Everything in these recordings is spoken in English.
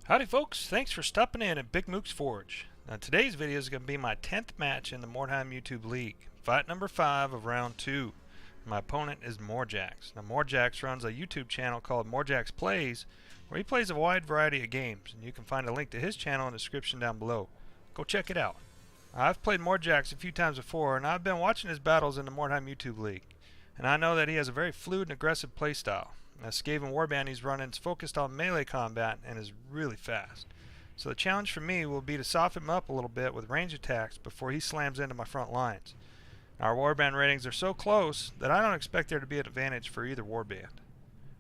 Howdy folks, thanks for stopping in at Big Mook's Forge. Now today's video is going to be my 10th match in the Mordheim YouTube League, fight number 5 of round 2. My opponent is Morjax. Now Morjax runs a YouTube channel called Morjax Plays, where he plays a wide variety of games, and you can find a link to his channel in the description down below. Go check it out. I've played Morjax a few times before, and I've been watching his battles in the Mordheim YouTube League, and I know that he has a very fluid and aggressive playstyle. Now Skaven Warband he's running is focused on melee combat and is really fast. So the challenge for me will be to soften him up a little bit with range attacks before he slams into my front lines. Our Warband ratings are so close that I don't expect there to be an advantage for either Warband.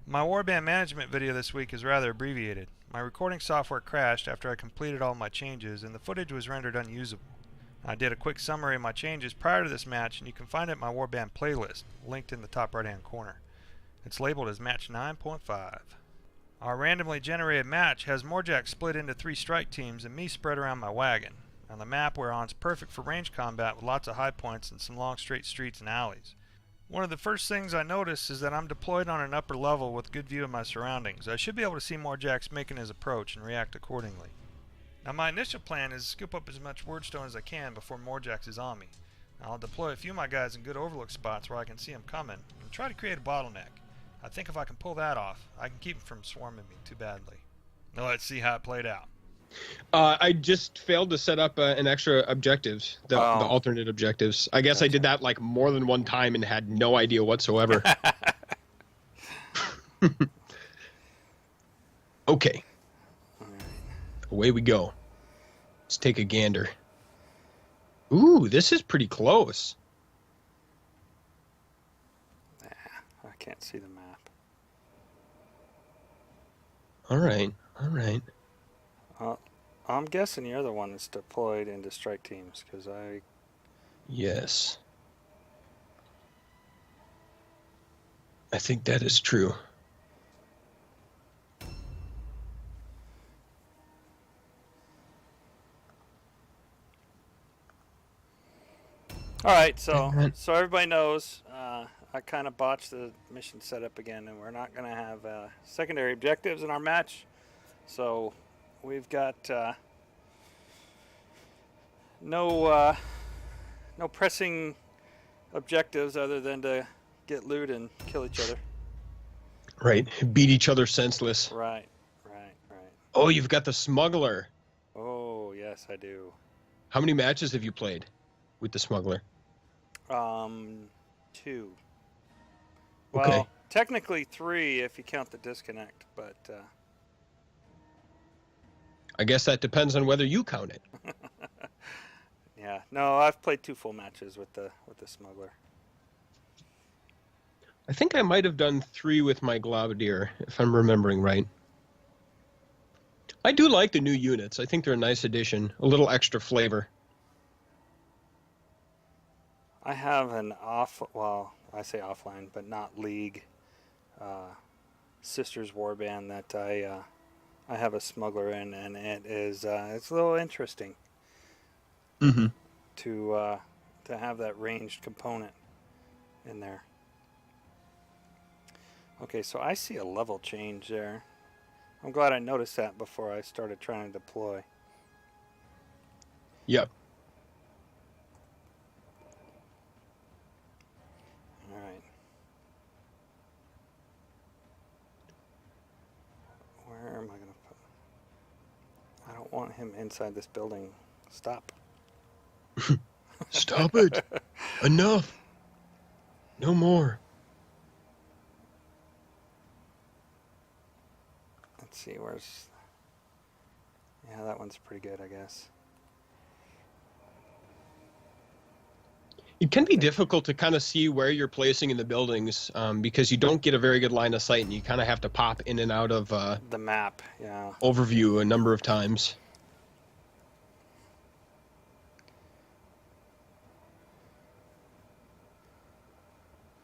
My Warband Management video this week is rather abbreviated. My recording software crashed after I completed all my changes and the footage was rendered unusable. I did a quick summary of my changes prior to this match, and you can find it in my Warband playlist, linked in the top right hand corner. It's labeled as match 9.5. Our randomly generated match has Morjax split into 3 strike teams and me spread around my wagon. Now the map we're on is perfect for range combat with lots of high points and some long straight streets and alleys. One of the first things I notice is that I'm deployed on an upper level with good view of my surroundings. I should be able to see Morjax making his approach and react accordingly. Now my initial plan is to scoop up as much Wyrdstone as I can before Morjax is on me. Now, I'll deploy a few of my guys in good overlook spots where I can see him coming and try to create a bottleneck. I think if I can pull that off, I can keep him from swarming me too badly. Now let's see how it played out. I just failed to set up an extra objectives, the alternate objectives. I guess I did that like more than one time and had no idea whatsoever. Okay. Away we go. Let's take a gander. Ooh, this is pretty close. I can't see the map. All right, all right. I'm guessing you're the one that's deployed into strike teams, because I... Yes. I think that is true. All right, so everybody knows, I kind of botched the mission setup again, and we're not going to have secondary objectives in our match. So we've got no pressing objectives other than to get loot and kill each other. Right, beat each other senseless. Right. Oh, you've got the smuggler. Oh, yes, I do. How many matches have you played with the smuggler? 2. Okay. Well, technically 3 if you count the disconnect, but I guess that depends on whether you count it. Yeah, no, I've played 2 full matches with the smuggler. I think I might have done 3 with my Gladiator, if I'm remembering right. I do like the new units. I think they're a nice addition, a little extra flavor. I have an well, I say offline, but not league, Sisters Warband that I have a smuggler in, and it is it's a little interesting to have that ranged component in there. Okay, so I see a level change there. I'm glad I noticed that before I started trying to deploy. Yep. All right. Where am I going to put... I don't want him inside this building. Stop. Stop it. Enough. No more. Let's see, where's... Yeah, that one's pretty good, I guess. It can be difficult to kind of see where you're placing in the buildings because you don't get a very good line of sight, and you kind of have to pop in and out of the map, yeah. Overview a number of times.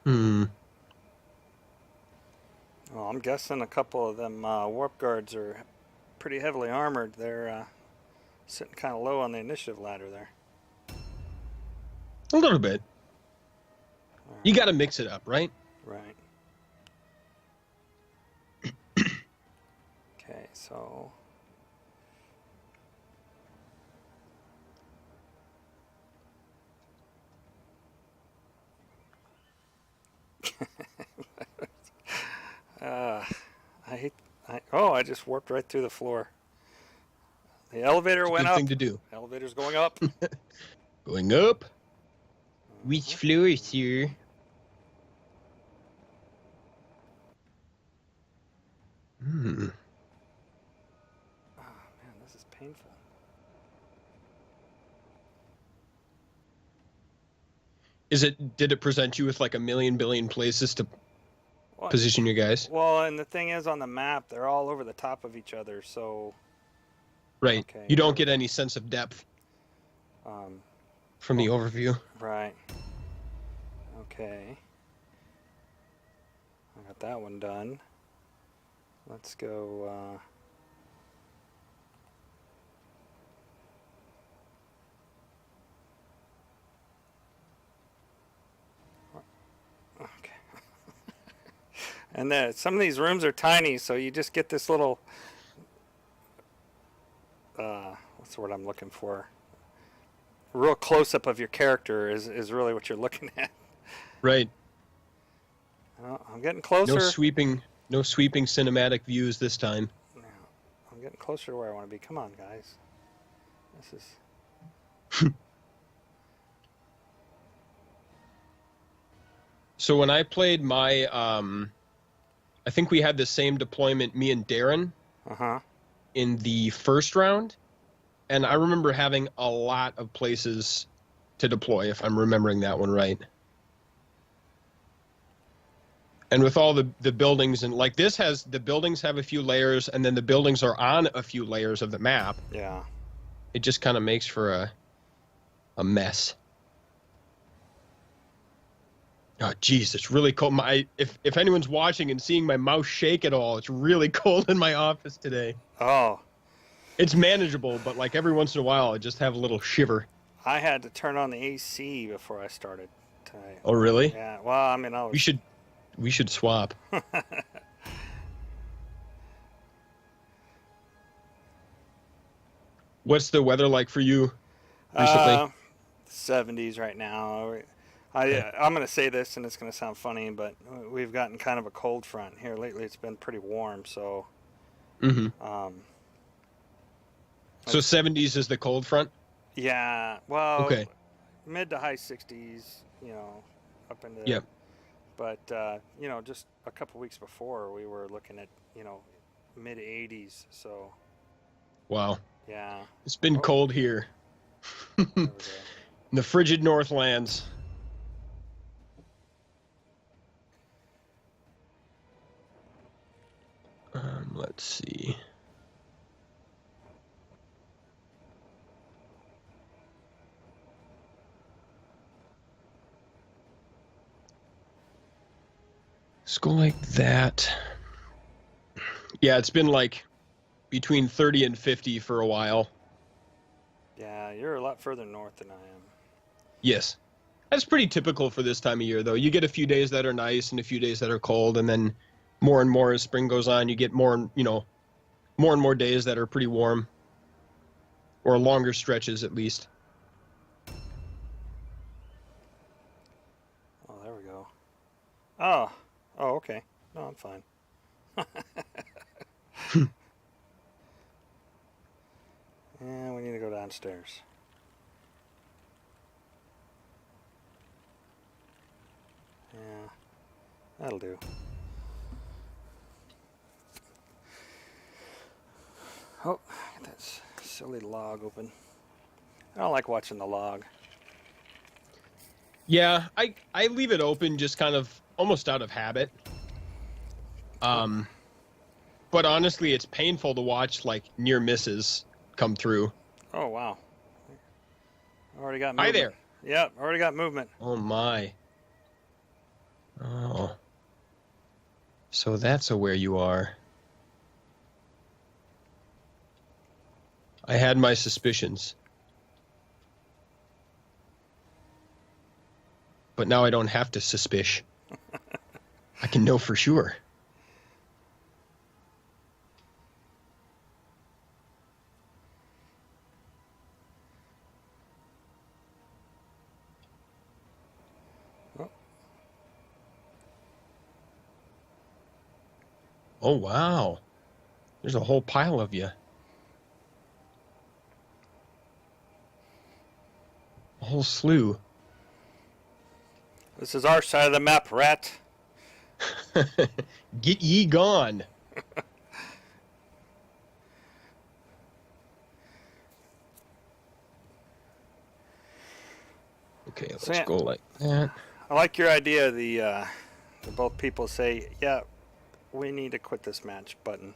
Well, I'm guessing a couple of them warp guards are pretty heavily armored. They're sitting kind of low on the initiative ladder there. A little bit. You got to mix it up, right? Right. Okay, so... I just warped right through the floor. The elevator went up. Good thing to do. Elevator's going up. Going up. Which floor is here? Oh man, this is painful. Did it present you with like a million billion places to position your guys? Well, and the thing is, on the map, they're all over the top of each other, so... Right. Okay, you don't get any sense of depth from the overview. Right. Okay. I got that one done. Let's go... Okay. And then some of these rooms are tiny, so you just get this little... what's the word I'm looking for? A real close-up of your character is really what you're looking at. Right. Oh, I'm getting closer. No sweeping cinematic views this time. Yeah, I'm getting closer to where I want to be. Come on, guys. This is... So when I played my, I think we had the same deployment, me and Darren, in the first round, and I remember having a lot of places to deploy, if I'm remembering that one right. And with all the buildings, and like this has, the buildings have a few layers, and then the buildings are on a few layers of the map. Yeah. It just kind of makes for a mess. Oh, geez, it's really cold. If anyone's watching and seeing my mouse shake at all, it's really cold in my office today. Oh. It's manageable, but like every once in a while, I just have a little shiver. I had to turn on the AC before I started tonight. Oh, really? Yeah. Well, I mean, I was... We should swap. What's the weather like for you recently? 70s right now. I'm going to say this, and it's going to sound funny, but we've gotten kind of a cold front here lately. It's been pretty warm, so... So 70s is the cold front? Yeah, well, okay. Mid to high 60s, you know, up into... Yep. But, you know, just a couple weeks before, we were looking at, you know, mid 80s, so... Wow. Yeah. It's been cold here. In the frigid Northlands. Let's see. Let's go like that. Yeah, it's been like between 30 and 50 for a while. Yeah, you're a lot further north than I am. Yes. That's pretty typical for this time of year, though. You get a few days that are nice and a few days that are cold, and then more and more as spring goes on, you get more, you know, more and more days that are pretty warm, or longer stretches at least. Oh, there we go. Oh, okay. No, I'm fine. Yeah, we need to go downstairs. Yeah, that'll do. Oh, get that silly log open. I don't like watching the log. Yeah, I leave it open just kind of almost out of habit. But honestly, it's painful to watch like near misses come through. Oh, wow. Already got movement. Hi there. Yep, already got movement. Oh, my. Oh. So that's where you are. I had my suspicions. But now I don't have to suspicion. I can know for sure. Oh, wow. There's a whole pile of you. A whole slew. This is our side of the map, rat. Get ye gone. Okay, let's go like that. I like your idea, the both people say, yeah, we need to quit this match button.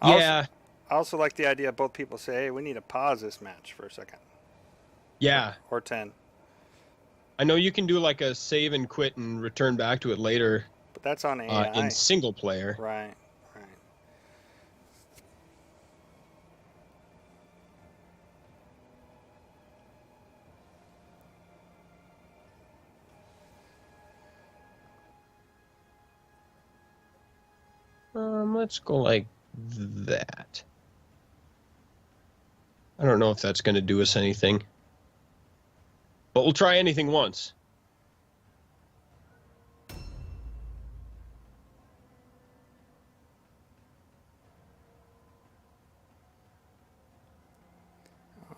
Yeah. I also like the idea both people say, hey, we need to pause this match for a second. Yeah. Or 10. I know you can do like a save and quit and return back to it later. But that's on AI. In single player. Right, Let's go like that. I don't know if that's going to do us anything. But we'll try anything once.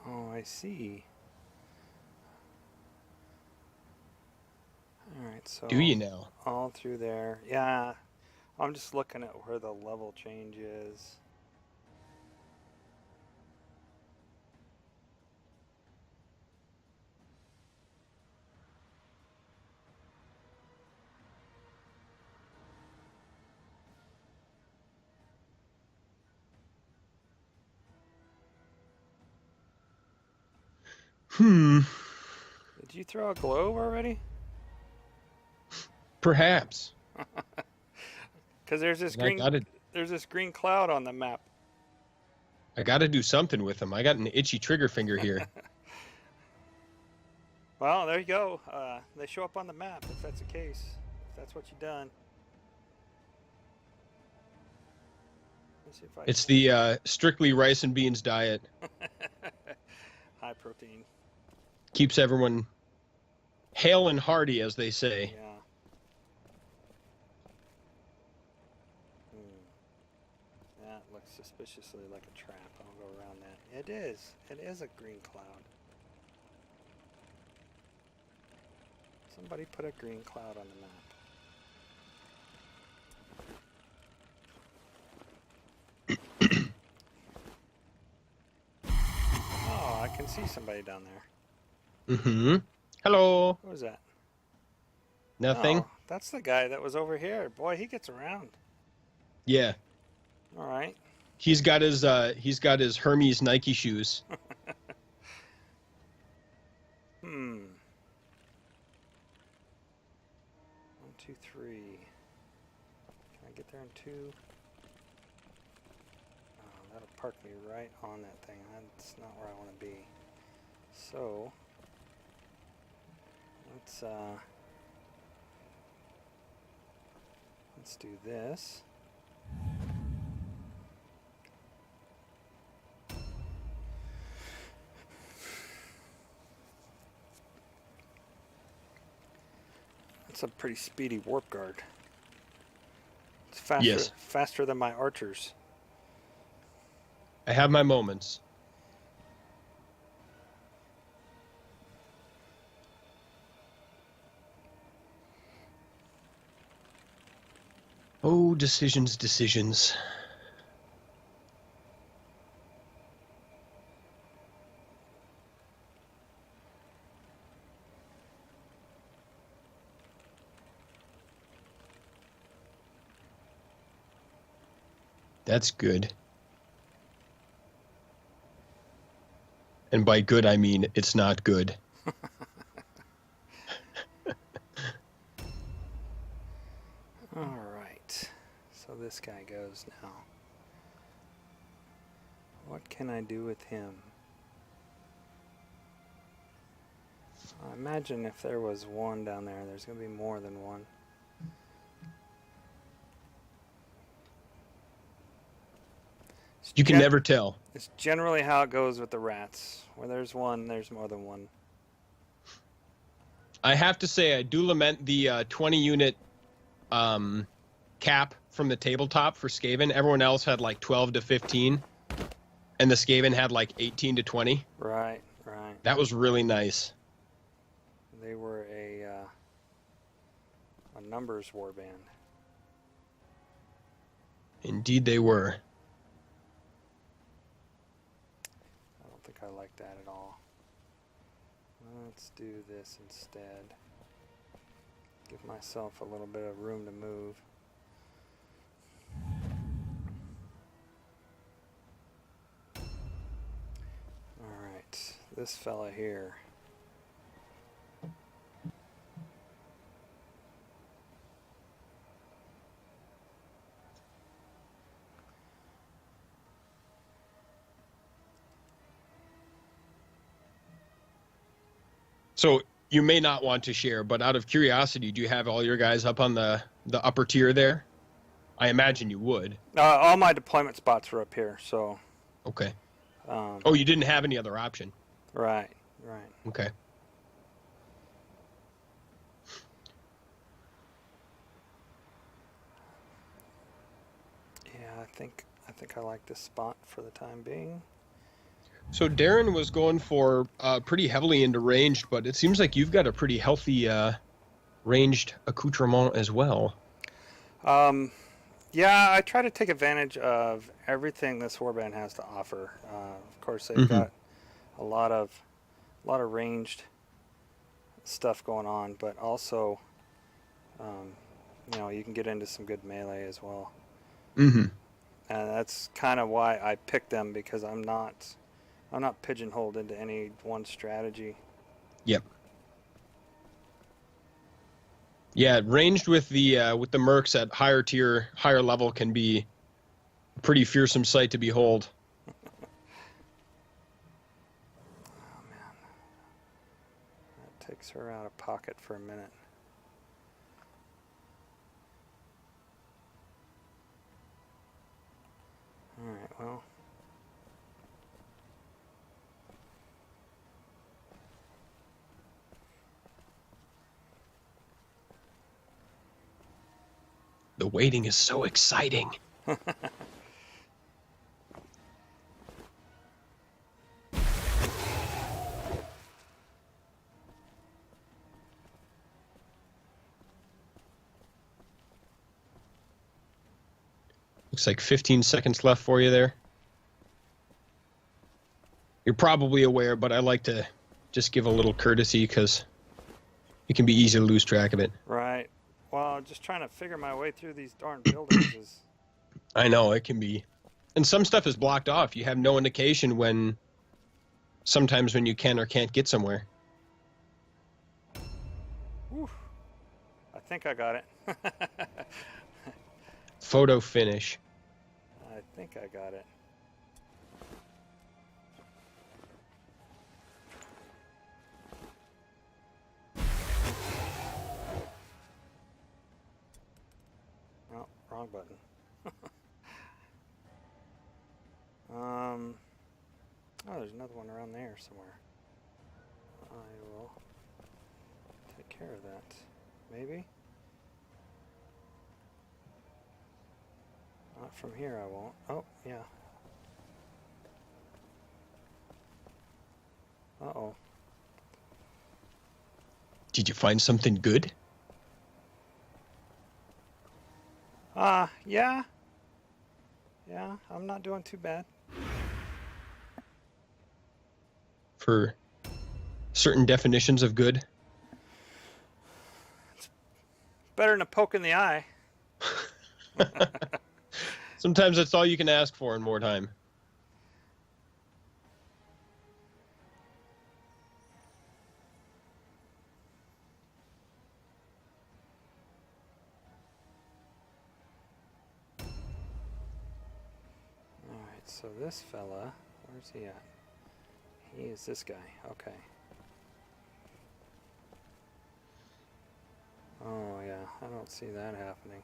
Oh, I see. Alright, so... Do you now? All through there. Yeah. I'm just looking at where the level change is. Did you throw a globe already? Perhaps. Because there's this green cloud on the map. I got to do something with them. I got an itchy trigger finger here. Well, there you go. They show up on the map if that's the case. If that's what you've done. Let's see if it's the strictly rice and beans diet. High protein. Keeps everyone hale and hearty, as they say. Yeah. That looks suspiciously like a trap. I'll go around that. It is. It is a green cloud. Somebody put a green cloud on the map. Oh, I can see somebody down there. Mm-hmm. Hello. Who was that? Nothing. Oh, that's the guy that was over here. Boy, he gets around. Yeah. All right. He's got his Hermes Nike shoes. 1, 2, 3. Can I get there in 2? Oh, that'll park me right on that thing. That's not where I want to be. So let's do this. That's a pretty speedy warp guard. It's faster, yes. Faster than my archers. I have my moments. Oh, decisions. That's good. And by good, I mean it's not good. All right. So this guy goes now. What can I do with him? imagine if there was one down there, there's going to be more than one. You can never tell. It's generally how it goes with the rats. Where there's one, there's more than one. I have to say, I do lament the 20 unit cap from the tabletop for Skaven. Everyone else had like 12 to 15, and the Skaven had like 18 to 20. Right, right. That was really nice. They were a numbers warband. Indeed they were. I don't think I like that at all. Let's do this instead. Give myself a little bit of room to move. Alright, this fella here. So you may not want to share, but out of curiosity, do you have all your guys up on the upper tier there? I imagine you would. All my deployment spots were up here, so. Okay. Oh, you didn't have any other option. Right, right. Okay. Yeah, I think I like this spot for the time being. So Darren was going for pretty heavily into ranged, but it seems like you've got a pretty healthy ranged accoutrement as well. Yeah, I try to take advantage of everything this warband has to offer. Of course, they've got a lot of ranged stuff going on, but also, you know, you can get into some good melee as well. And that's kind of why I picked them, because I'm not pigeonholed into any one strategy. Yep. Yeah, ranged with the mercs at higher tier, higher level can be a pretty fearsome sight to behold. Oh man, that takes her out of pocket for a minute. All right, well. The waiting is so exciting. Looks like 15 seconds left for you there. You're probably aware, but I like to just give a little courtesy because it can be easy to lose track of it. Right. Well, just trying to figure my way through these darn buildings is... I know, it can be. And some stuff is blocked off. You have no indication when... Sometimes when you can or can't get somewhere. Whew. I think I got it. Photo finish. I think I got it. Wrong button. Oh, there's another one around there somewhere. I will take care of that. Maybe? Not from here, I won't. Oh, yeah. Uh-oh. Did you find something good? Yeah. Yeah, I'm not doing too bad. For certain definitions of good? It's better than a poke in the eye. Sometimes that's all you can ask for in Mordheim. So this fella, where's he at? He is this guy, okay. don't see that happening.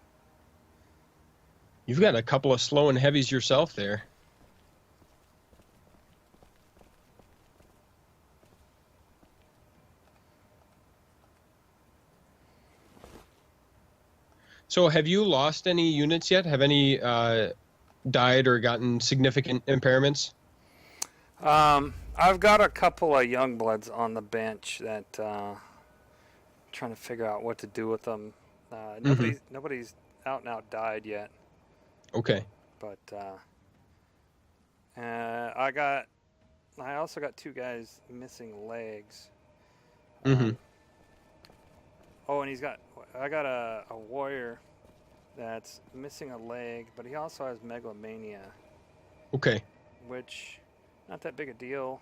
You've got a couple of slow and heavies yourself there. So have you lost any units yet? Have any died or gotten significant impairments? I've got a couple of young bloods on the bench that trying to figure out what to do with them. Nobody's out and out died yet. Okay. But I also got 2 guys missing legs. Oh, and I got a warrior that's missing a leg, but he also has megalomania. Okay. Which, not that big a deal,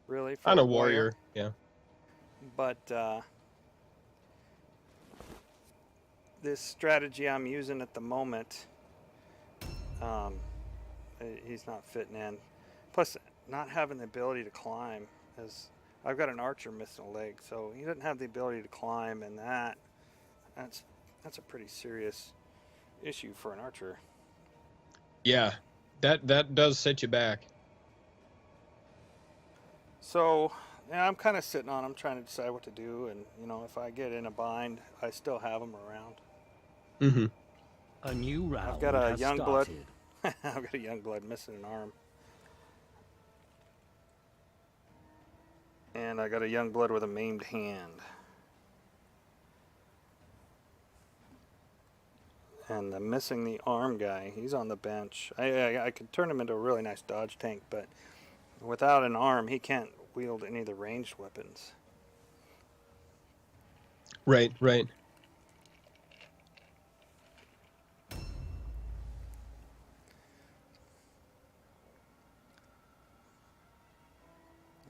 really. For On a warrior, yeah. But this strategy I'm using at the moment, he's not fitting in. Plus, not having the ability to climb, as I've got an archer missing a leg, so he doesn't have the ability to climb, and that's a pretty serious issue for an archer. Yeah, that does set you back. So, yeah, I'm kind of sitting on him, trying to decide what to do, and if I get in a bind, I still have him around. A new round. I've got a young blood. I've got a young blood missing an arm. And I got a young blood with a maimed hand. And the missing the arm guy, he's on the bench. I could turn him into a really nice dodge tank, but without an arm, he can't wield any of the ranged weapons. Right.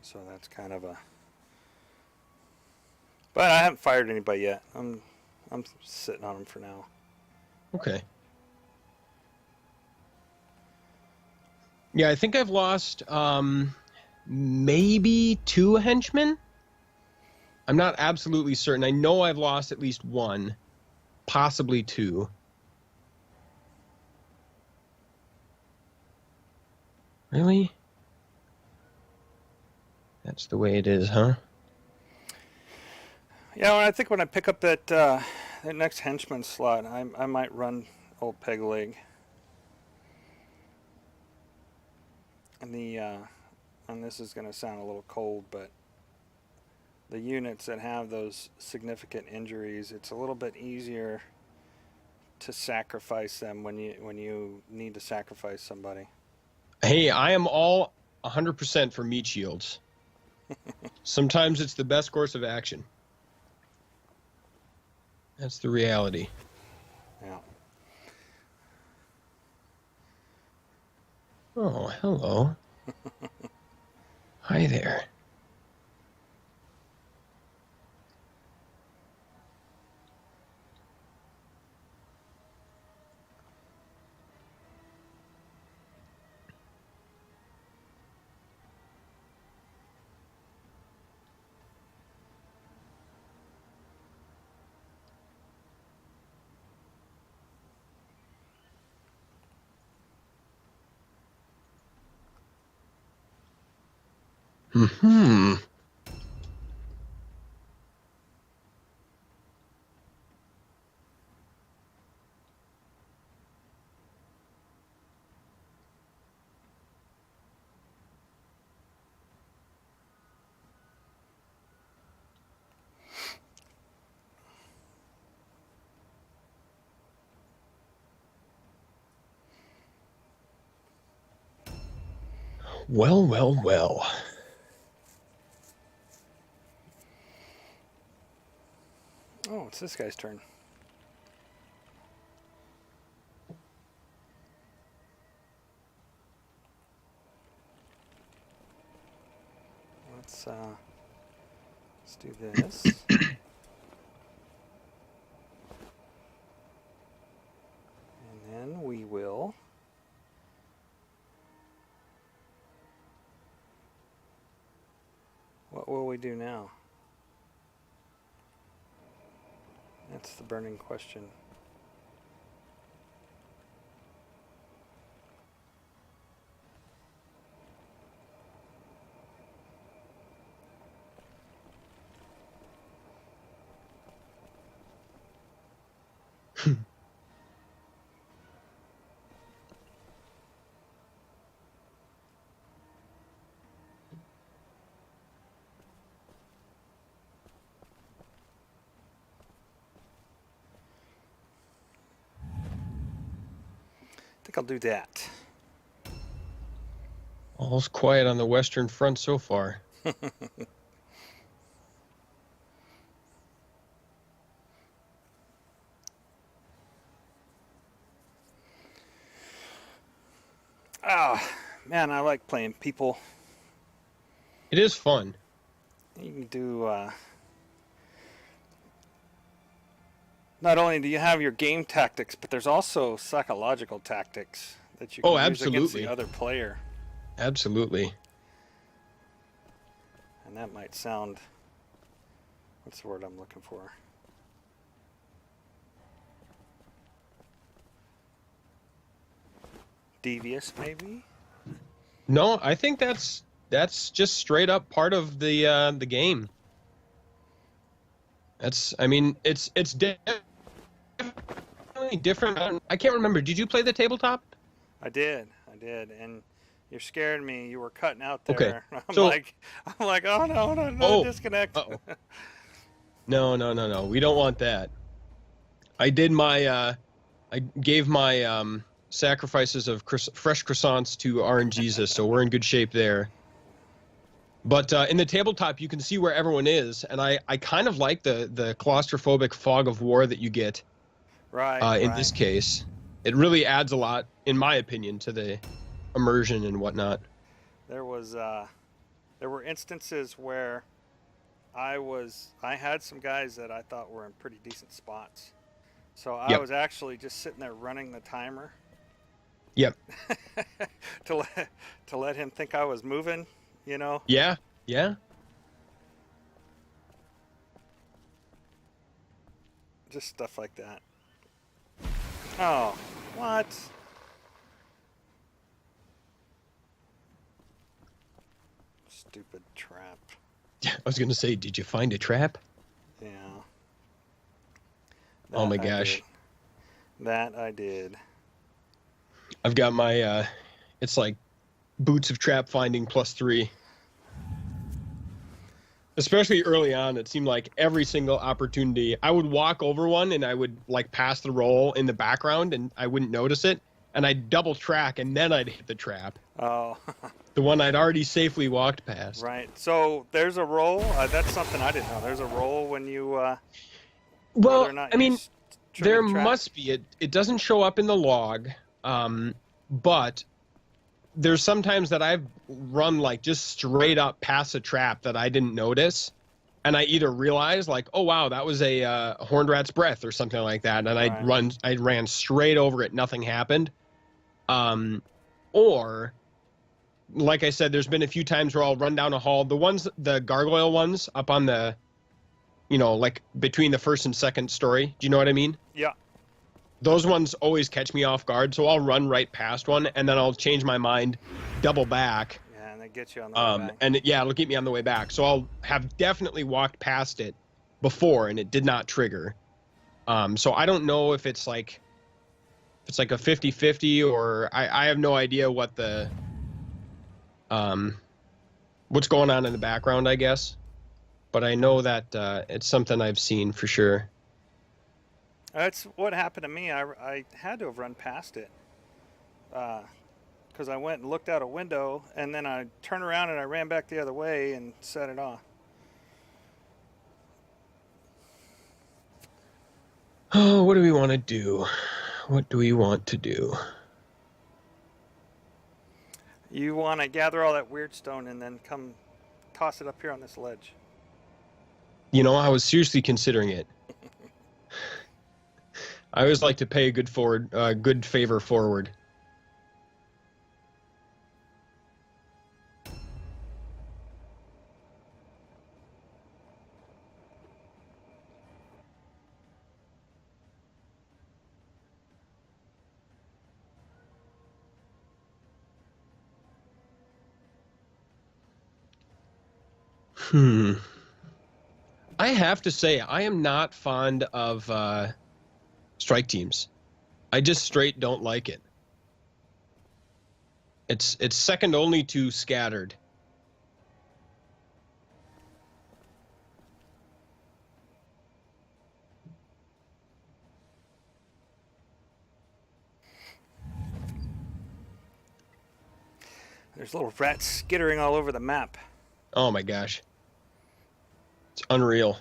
So that's kind of a... But I haven't fired anybody yet. I'm sitting on him for now. Okay. Yeah, I think I've lost maybe 2 henchmen. I'm not absolutely certain. I know I've lost at least 1, possibly 2. Really? That's the way it is, huh? Yeah, I think when I pick up that next henchman slot, I might run old Peg Leg. And this is going to sound a little cold, but the units that have those significant injuries, it's a little bit easier to sacrifice them when you need to sacrifice somebody. Hey, I am all 100% for meat shields. Sometimes it's the best course of action. That's the reality. Yeah. Oh, hello. Hi there. Well, well, well. Oh, it's this guy's turn. Let's do this. And then we will what will we do now? That's the burning question. I think I'll do that. All's quiet on the Western Front so far. Ah, man, I like playing people. It is fun. You can do, not only do you have your game tactics, but there's also psychological tactics that you can use against the other player. Absolutely. And that might sound, what's the word I'm looking for? Devious, maybe? No, I think that's just straight up part of the game. I mean, it's definitely different. I can't remember. Did you play the tabletop? I did, and you're scaring me. You were cutting out there. Okay. I'm So, like, oh no, oh, disconnect. Uh-oh. No. We don't want that. I did my I gave my sacrifices of fresh croissants to RNGesus, so we're in good shape there. But in the tabletop, you can see where everyone is, and I kind of like the claustrophobic fog of war that you get. Right. In this case, it really adds a lot, in my opinion, to the immersion and whatnot. There were instances where I had some guys that I thought were in pretty decent spots, so I was actually just sitting there running the timer. Yep. to let him think I was moving, you know. Yeah. Just stuff like that. Oh, what? Stupid trap. I was gonna say, did you find a trap? Yeah. Oh my gosh. That I did. I've got my it's like boots of trap finding +3. Especially early on, it seemed like every single opportunity I would walk over one and I would like pass the roll in the background and I wouldn't notice it, and I'd double track and then I'd hit the trap. Oh. The one I'd already safely walked past. Right. So there's a roll. That's something I didn't know. There's a roll when you. Well, I mean, there must be. It doesn't show up in the log, but there's sometimes that I've run like just straight up past a trap that I didn't notice, and I either realized like, oh wow, that was a horned rat's breath or something like that, and I ran straight over it, nothing happened, or like I said, there's been a few times where I'll run down a hall. The gargoyle ones up on the, like between the first and second story. Do you know what I mean? Yeah. Those ones always catch me off guard, so I'll run right past one, and then I'll change my mind, double back. Yeah, and they get you on the way back. And it'll get me on the way back. So I'll have definitely walked past it before, and it did not trigger. So I don't know if it's like a 50-50, or I have no idea what the what's going on in the background, I guess. But I know that it's something I've seen for sure. That's what happened to me. I had to have run past it because I went and looked out a window, and then I turned around and I ran back the other way and set it off. Oh, what do we want to do? What do we want to do? You want to gather all that Wyrdstone and then come toss it up here on this ledge. I was seriously considering it. I always like to pay a good favor forward. I have to say, I am not fond of strike teams. I just straight don't like it. It's second only to scattered. There's little rats skittering all over the map. Oh my gosh. It's unreal.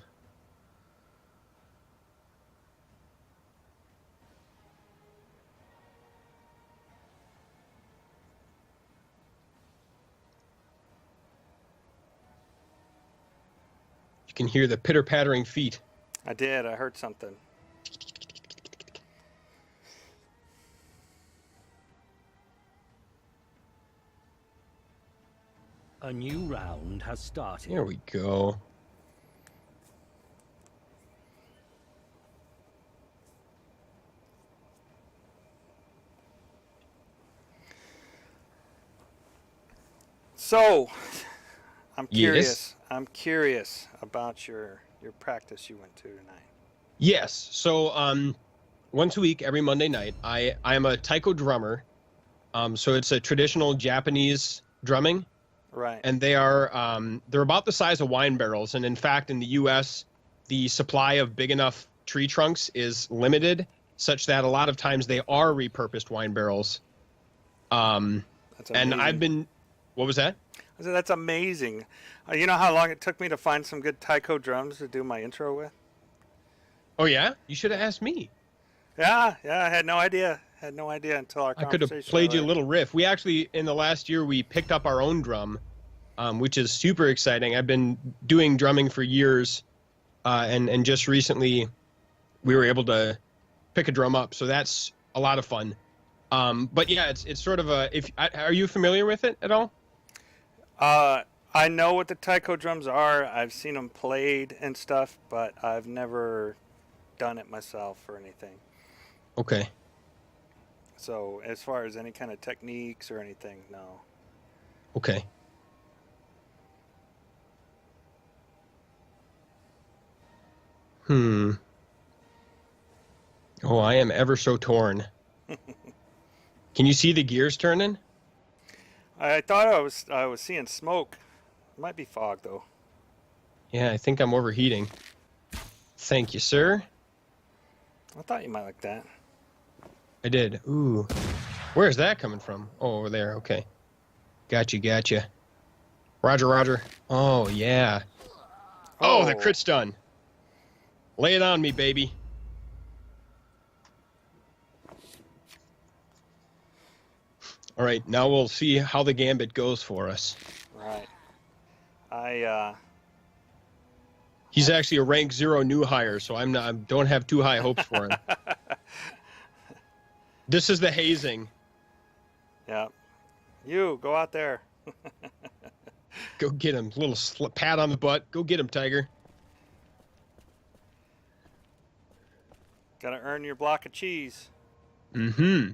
You can hear the pitter-pattering feet. I did. I heard something. A new round has started. Here we go. So, I'm curious. Yes. I'm curious about your practice you went to tonight. Yes. So once a week, every Monday night, I am a taiko drummer. So it's a traditional Japanese drumming. Right. And they're about the size of wine barrels. And in fact, in the U.S., the supply of big enough tree trunks is limited, such that a lot of times they are repurposed wine barrels. That's and I've been, what was that? I said, that's amazing. You know how long it took me to find some good taiko drums to do my intro with? Oh yeah, you should have asked me. Yeah, I had no idea. Had no idea until our I conversation. could have played you a little riff. We actually, in the last year, we picked up our own drum, which is super exciting. I've been doing drumming for years, and just recently we were able to pick a drum up, so that's a lot of fun. But yeah, it's sort of a. Are you familiar with it at all? I know what the taiko drums are. I've seen them played and stuff, but I've never done it myself or anything. Okay. So as far as any kind of techniques or anything, no. Okay. Oh, I am ever so torn. Can you see the gears turning? I thought I was seeing smoke. It might be fog though. Yeah, I think I'm overheating. Thank you, sir. I thought you might like that. I did. Ooh. Where's that coming from? Oh, over there. Okay. Gotcha. Roger. Oh, yeah. Oh, the crit's done. Lay it on me, baby. All right, now we'll see how the gambit goes for us. Right. He's actually a rank 0 new hire, so I don't have too high hopes for him. This is the hazing. Yeah. You go out there. Go get him. Little pat on the butt. Go get him, Tiger. Gotta earn your block of cheese. Mm-hmm.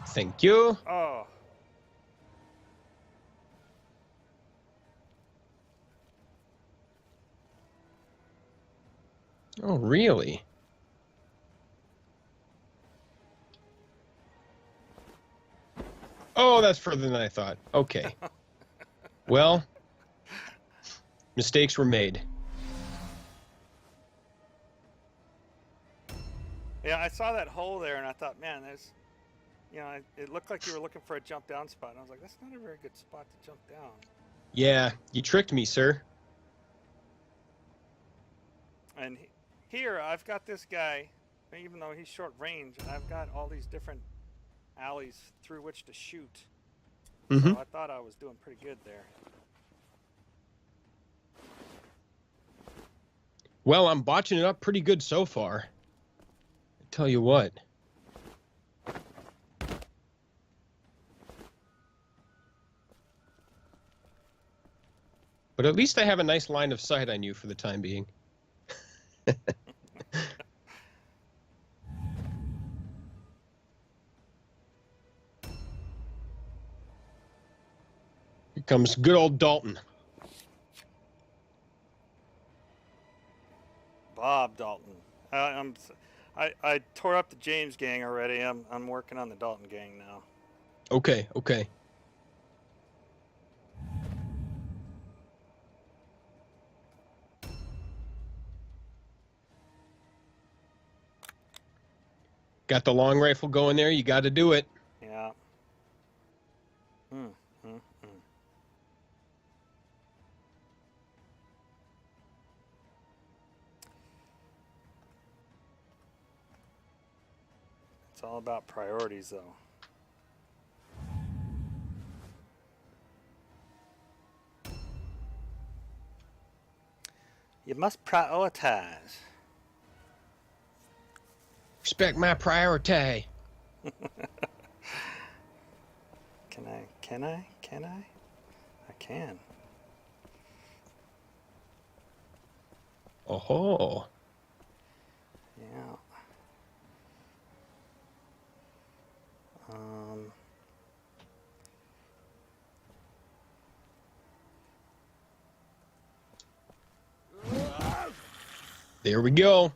Thank you. Oh. Oh, really? Oh, that's further than I thought. Okay. Well, mistakes were made. Yeah, I saw that hole there, and I thought, man, there's, you know, it looked like you were looking for a jump down spot. And I was like, that's not a very good spot to jump down. Yeah, you tricked me, sir. And here, I've got this guy, even though he's short range, I've got all these different alleys through which to shoot. Mm-hmm. So I thought I was doing pretty good there. Well, I'm botching it up pretty good so far. I tell you what. But at least I have a nice line of sight on you for the time being. Here comes good old Dalton. Bob Dalton. I tore up the James gang already. I'm working on the Dalton gang now. Okay, okay. Got the long rifle going there. You got to do it. Yeah. It's all about priorities, though. You must prioritize. Respect my priority. Can I? I can. Oh. Yeah. There we go.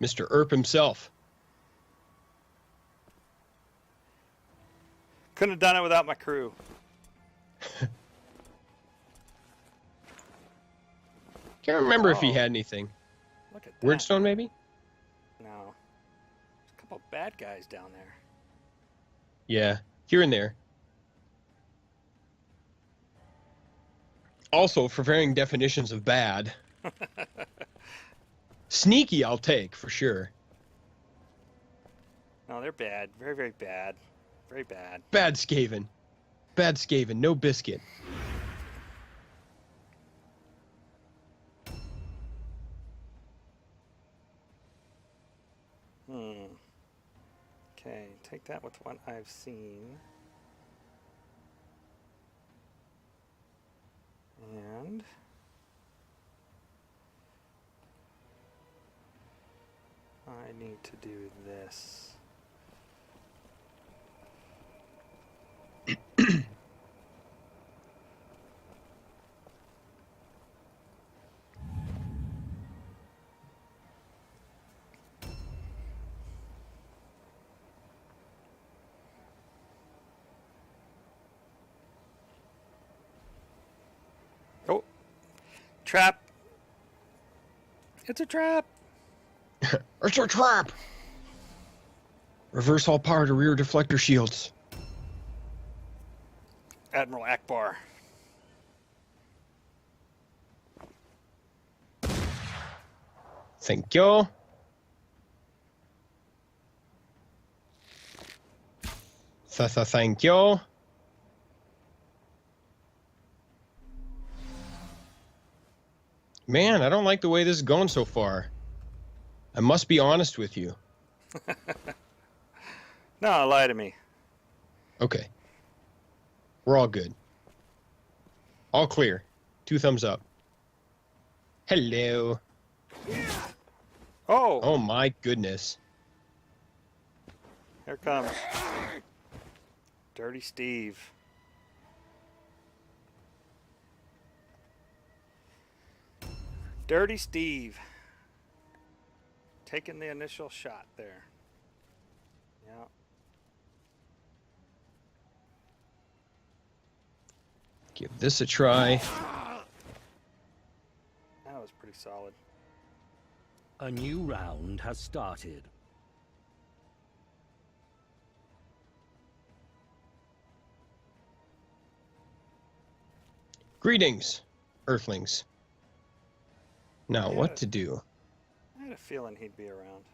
Mr. Earp himself. Couldn't have done it without my crew. Can't remember if he had anything. Look at that. Wyrdstone, maybe? No. There's a couple bad guys down there. Yeah, here and there. Also, for varying definitions of bad. Sneaky, I'll take, for sure. No, they're bad. Very, very bad. Very bad. Bad Skaven. Bad Skaven, no biscuit. Okay, take that with what I've seen. And I need to do this. Oh, trap. It's a trap. It's a trap! Reverse all power to rear deflector shields. Admiral Akbar. Thank you. Thank you. Man, I don't like the way this is going so far. I must be honest with you. No, lie to me. Okay. We're all good. All clear. 2 thumbs up. Hello. Oh, Oh my goodness. here comes Dirty Steve. Dirty Steve. Taking the initial shot there. Yeah. Give this a try. That was pretty solid. A new round has started. Greetings, Earthlings. Now, Yeah. what to do? I had a feeling he'd be around.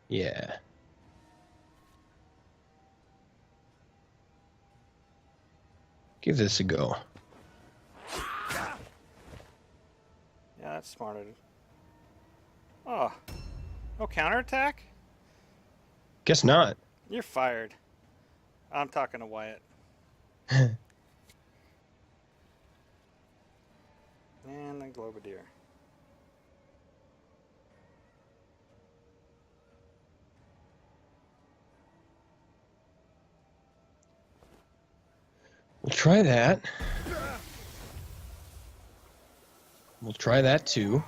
Yeah. Give this a go. Yeah, that's smarter. Oh, no counterattack? Guess not. You're fired. I'm talking to Wyatt. And the Globadier. We'll try that. We'll try that too.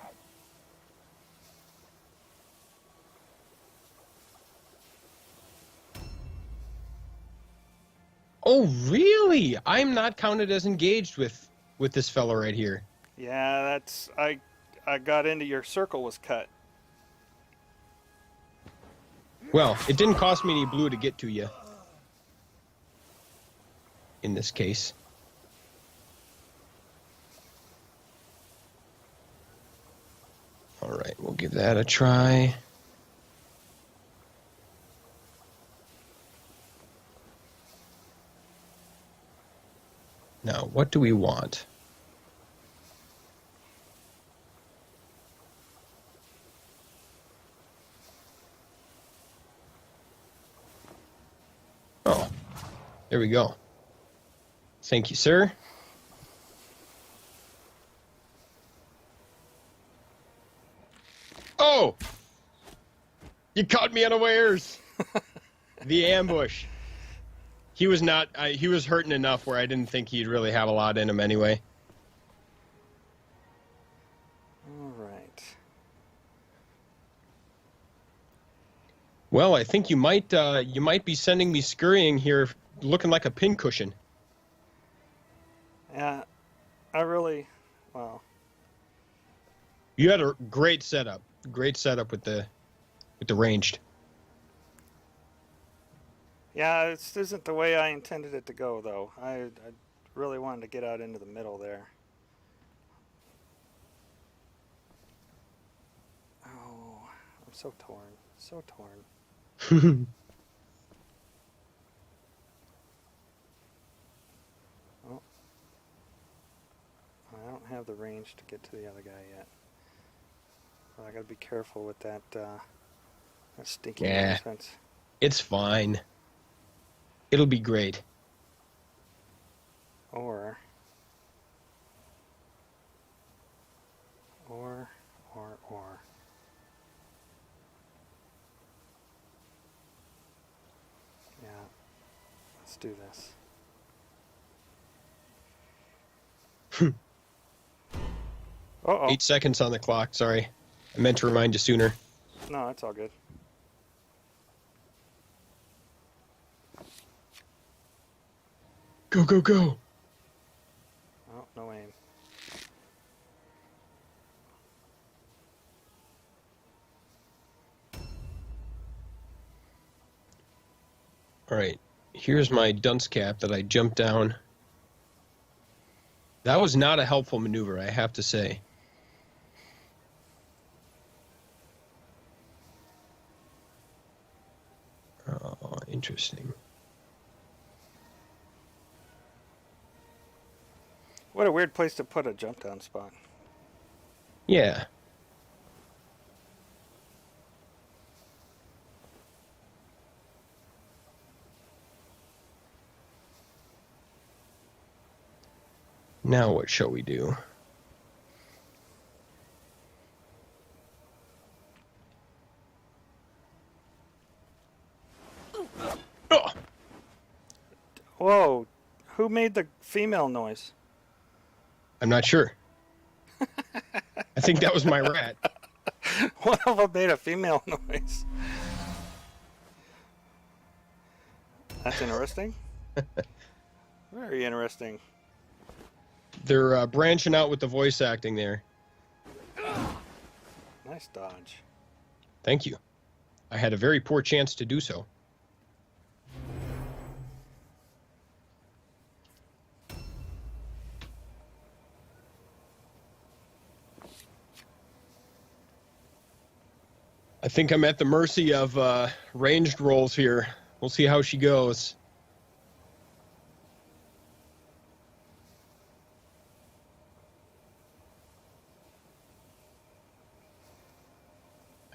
Oh, really? I'm not counted as engaged with this fella right here. Yeah, that's... I got into your circle was cut. Well, it didn't cost me any blue to get to you. In this case. All right, we'll give that a try. Now, what do we want? Oh, there we go. Thank you, sir. Oh! You caught me unawares! The ambush. He was not... he was hurting enough where I didn't think he'd really have a lot in him anyway. All right. Well, I think you might be sending me scurrying here looking like a pincushion. Yeah, I really... Well... You had a great setup. Great setup with the ranged. Yeah, this isn't the way I intended it to go, though. I really wanted to get out into the middle there. Oh, I'm so torn. So torn. Oh. I don't have the range to get to the other guy yet. Well, I gotta be careful with that, that stinky nonsense. It's fine. It'll be great. Or. Yeah. Let's do this. Uh-oh. 8 seconds on the clock, sorry. I meant to remind you sooner. No, that's all good. Go, go, go! Oh, no aim. Alright, here's my dunce cap that I jumped down. That was not a helpful maneuver, I have to say. Oh, interesting. What a weird place to put a jump down spot. Yeah. Now what shall we do? Oh! Whoa, who made the female noise? I'm not sure. I think that was my rat. One of them made a female noise. That's interesting. Very interesting. They're branching out with the voice acting there. Nice dodge. Thank you. I had a very poor chance to do so. I think I'm at the mercy of ranged rolls here. We'll see how she goes.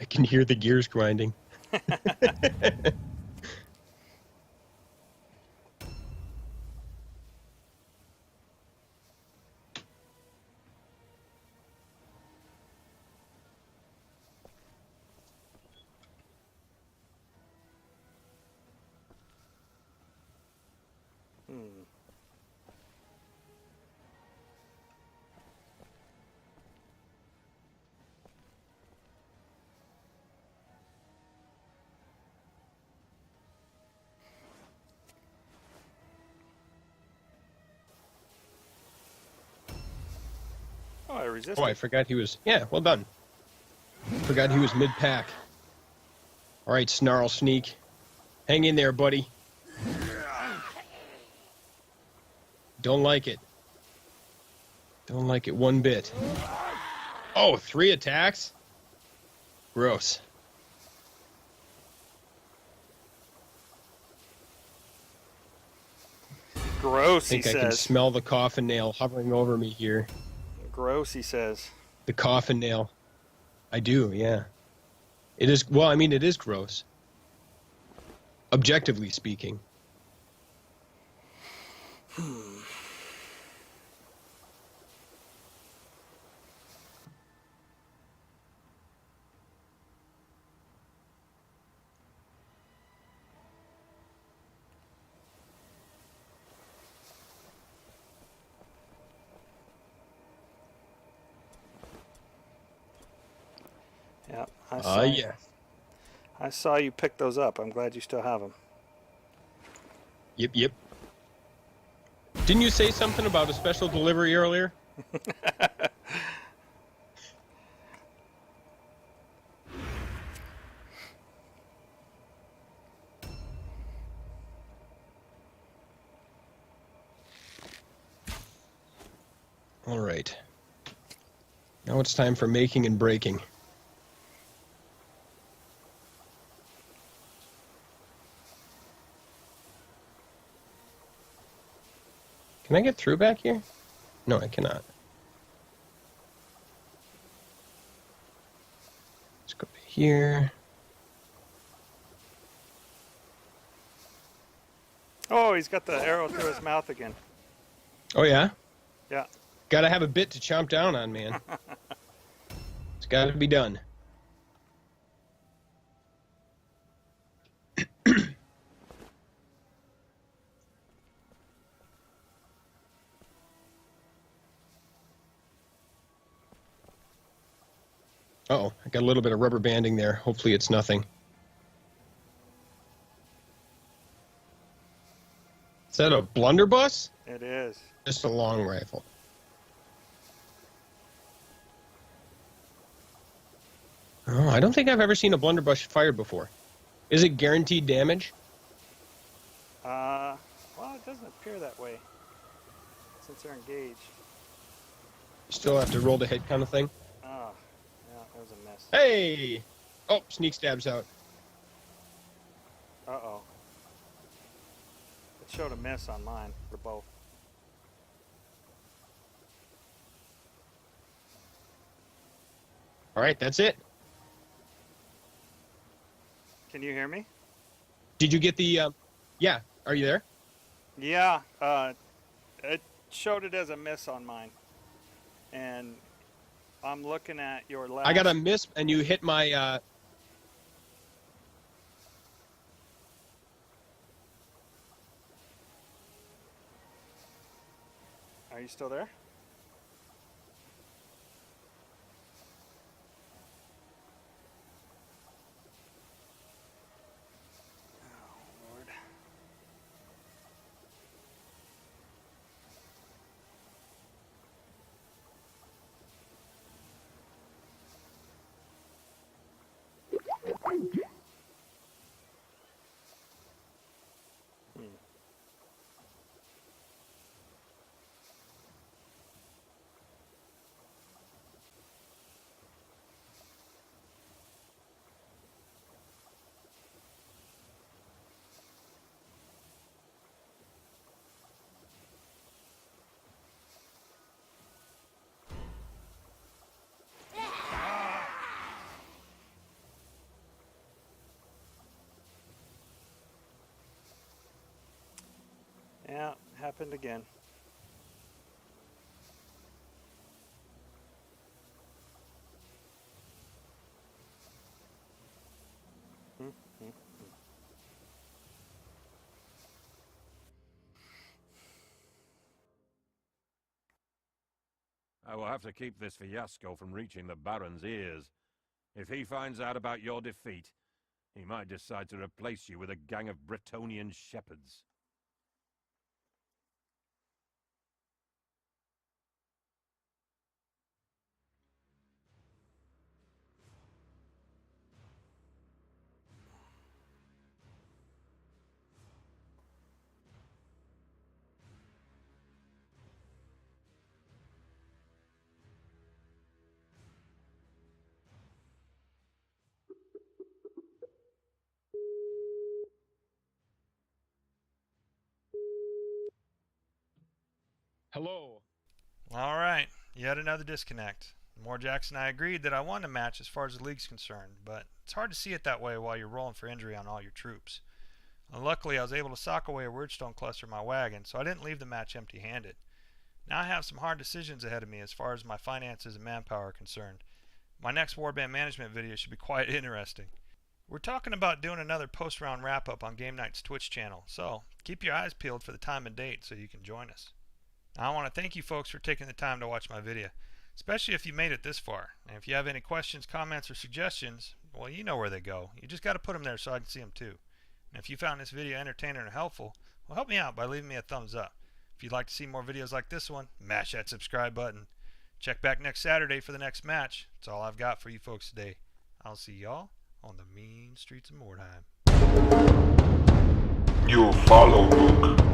I can hear the gears grinding. Oh, I resisted. Oh, I forgot he was... Yeah, well done. Forgot he was mid-pack. All right, Snarl Sneak. Hang in there, buddy. Don't like it. Don't like it one bit. Oh, 3 attacks? Gross. Gross, I think he I can says. smell the coffin nail hovering over me here. Gross, he says. The coffin nail. I do, yeah. It is, well, I mean, it is gross. Objectively speaking. Yeah, I saw. Yeah. I saw you pick those up. I'm glad you still have them. Yep, yep. Didn't you say something about a special delivery earlier? All right. Now it's time for making and breaking. Can I get through back here? No, I cannot. Let's go to here. Oh, he's got the arrow through his mouth again. Oh, yeah? Yeah. Gotta have a bit to chomp down on, man. It's gotta be done. Uh-oh, I got a little bit of rubber banding there. Hopefully it's nothing. Is that a blunderbuss? It is. Just a long rifle. Oh, I don't think I've ever seen a blunderbuss fired before. Is it guaranteed damage? Well, it doesn't appear that way since they're engaged. Still have to roll the hit kind of thing? Oh, yeah, that was a miss. Hey! Oh, sneak stabs out. Uh-oh. It showed a miss on mine for both. All right, that's it. Can you hear me? Did you get the... Yeah, are you there? Yeah, it showed it as a miss on mine. And I'm looking at your last... I got a miss, and you hit my... Are you still there? Oh, Lord. happened again. I will have to keep this fiasco from reaching the Baron's ears. If he finds out about your defeat, he might decide to replace you with a gang of Bretonnian shepherds. Hello. Alright, yet another disconnect. Morjax and I agreed that I won the match as far as the league's concerned, but it's hard to see it that way while you're rolling for injury on all your troops. Luckily, I was able to sock away a Wyrdstone cluster in my wagon, so I didn't leave the match empty-handed. Now I have some hard decisions ahead of me as far as my finances and manpower are concerned. My next Warband Management video should be quite interesting. We're talking about doing another post-round wrap-up on Game Night's Twitch channel, so keep your eyes peeled for the time and date so you can join us. Now, I want to thank you folks for taking the time to watch my video, especially if you made it this far. And if you have any questions, comments, or suggestions, well, you know where they go. You just got to put them there so I can see them too. And if you found this video entertaining or helpful, well, help me out by leaving me a thumbs up. If you'd like to see more videos like this one, mash that subscribe button. Check back next Saturday for the next match. That's all I've got for you folks today. I'll see y'all on the mean streets of Mordheim. You follow Muuk.